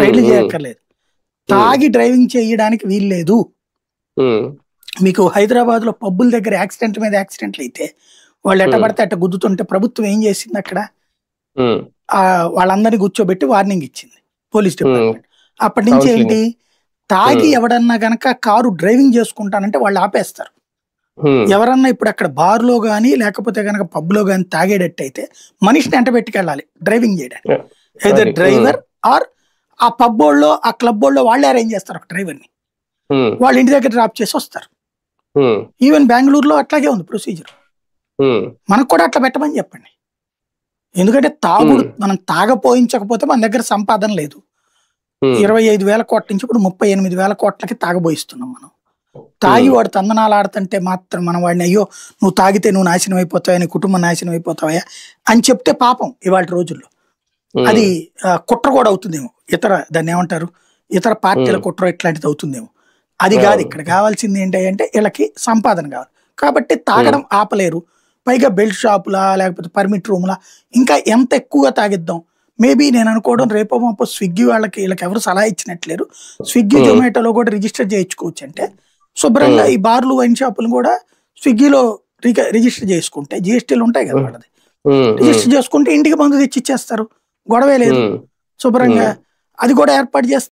రైడ్లు చేయక్కర్లేదు. తాగి డ్రైవింగ్ చేయడానికి వీల్లేదు. మీకు హైదరాబాద్ లో పబ్బుల దగ్గర యాక్సిడెంట్ మీద యాక్సిడెంట్లు అయితే వాళ్ళు ఎట్ట పడితే అట్ట గుద్దుతుంటే ప్రభుత్వం ఏం చేసింది అక్కడ? వాళ్ళందరినీ కూర్చోబెట్టి వార్నింగ్ ఇచ్చింది పోలీస్ డిపార్ట్మెంట్. అప్పటి నుంచి ఏంటి, తాగి ఎవడన్నా గనక కారు డ్రైవింగ్ చేసుకుంటానంటే వాళ్ళు ఆపేస్తారు. ఎవరన్నా ఇప్పుడు అక్కడ బార్ లో గానీ లేకపోతే గనక పబ్ లో గానీ తాగేటట్టయితే మనిషిని ఎంట పెట్టుకెళ్ళాలి డ్రైవింగ్ చేయడానికి. ఏదో డ్రైవర్ ఆర్ ఆ పబ్ వాళ్ళు ఆ క్లబ్ వాళ్ళు వాళ్ళే అరేంజ్ చేస్తారు ఒక డ్రైవర్ ని, వాళ్ళ ఇంటి దగ్గర డ్రాప్ చేసి వస్తారు. ఈవెన్ బెంగళూరులో అట్లాగే ఉంది ప్రొసీజర్. మనకు కూడా అట్లా పెట్టమని చెప్పండి. ఎందుకంటే తాగుడు మనం తాగపోయించకపోతే మన దగ్గర సంపాదన లేదు. 25,000 కోట్ల నుంచి ఇప్పుడు 38,000 కోట్లకి తాగబోయిస్తున్నాం మనం. తాగి వాడు తందనాలు ఆడుతుంటే మాత్రం మనం వాడిని అయ్యో నువ్వు తాగితే నువ్వు నాశనం అయిపోతావా, నీ కుటుంబం నాశనం అయిపోతావా అని చెప్తే పాపం ఇవాళ రోజుల్లో అది కుట్ర కూడా అవుతుందేమో. దాన్ని ఏమంటారు, ఇతర పార్టీల కుట్ర ఇట్లాంటిది అవుతుందేమో. అది కాదు ఇక్కడ కావాల్సింది ఏంటంటే వీళ్ళకి సంపాదన కావాలి కాబట్టి తాగడం ఆపలేరు. పైగా బెల్ట్ షాపులా లేకపోతే పర్మిట్ రూమ్లా ఇంకా ఎంత ఎక్కువగా తాగిద్దాం. మేబీ నేను అనుకోవడం రేపో మాపో స్విగ్గీ వీళ్ళకి ఎవరు సలహా ఇచ్చినట్లేరు, స్విగ్గీ జొమాటోలో కూడా రిజిస్టర్ చేయించుకోవచ్చు. అంటే శుభ్రంగా ఈ బార్లు వైన్ షాపులు కూడా స్విగ్గీలో రిజిస్టర్ చేసుకుంటే జిఎస్టీలు ఉంటాయి కదా వాళ్ళది, రిజిస్టర్ చేసుకుంటే ఇంటికి మందు తెచ్చి ఇచ్చేస్తారు, గొడవే లేదు. శుభ్రంగా అది కూడా ఏర్పాటు చేస్తారు.